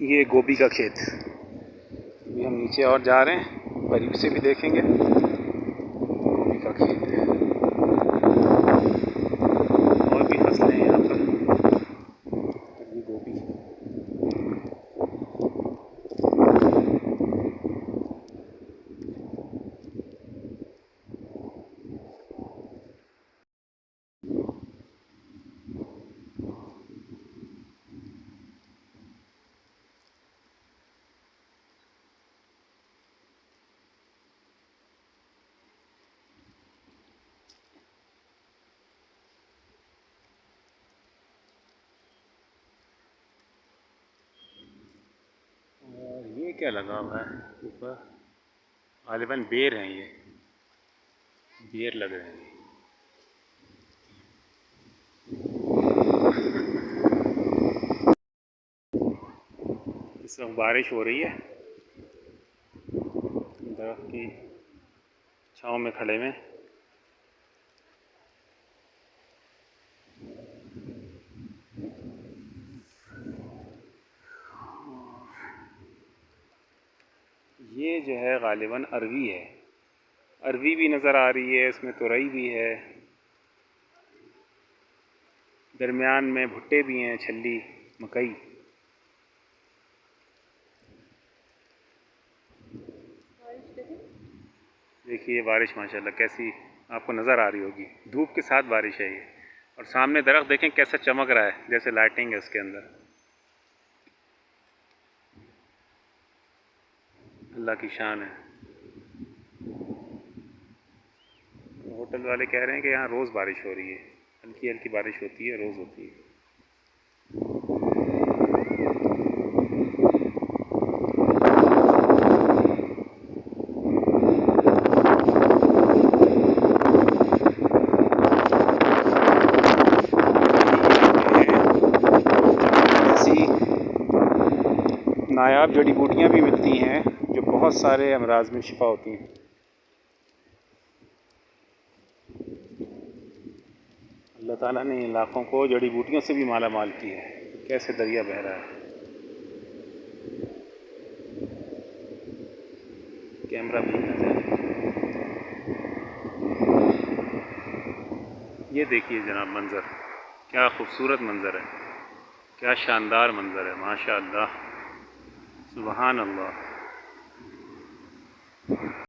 ये गोभी का खेत। अभी हम नीचे और जा रहे हैं, करीब से भी देखेंगे। गोभी का खेत है, और भी फसलें हैं यहाँ पर। ये गोभी और ये क्या लगा हुआ है ऊपर? गालिबन बेर हैं, ये बेर लग रहे हैं। इस वक्त बारिश हो रही है, दरख्त की छाँव में खड़े में। ये जो है गालिबन अरवी है, अरवी भी नज़र आ रही है, इसमें तुरई भी है, दरमियान में भुट्टे भी हैं, छल्ली, मकई। देखिए बारिश माशाल्लाह कैसी आपको नज़र आ रही होगी, धूप के साथ बारिश है ये। और सामने दरख्त देखें कैसा चमक रहा है, जैसे लाइटिंग है उसके अंदर। अल्लाह की शान है। होटल वाले कह रहे हैं कि यहाँ रोज़ बारिश हो रही है, हल्की हल्की बारिश होती है, रोज़ होती है। नायाब जड़ी बूटियाँ भी मिलती हैं जो बहुत सारे अमराज में शिफा होती हैं। अल्लाह ताला ने इलाक़ों को जड़ी बूटियों से भी माला माल किया है। कैसे दरिया बह रहा है, कैमरा भीग ना जाए। ये देखिए जनाब मंज़र, क्या खूबसूरत मंज़र है, क्या शानदार मंज़र है, माशा अल्लाह, सुबहान अल्लाह।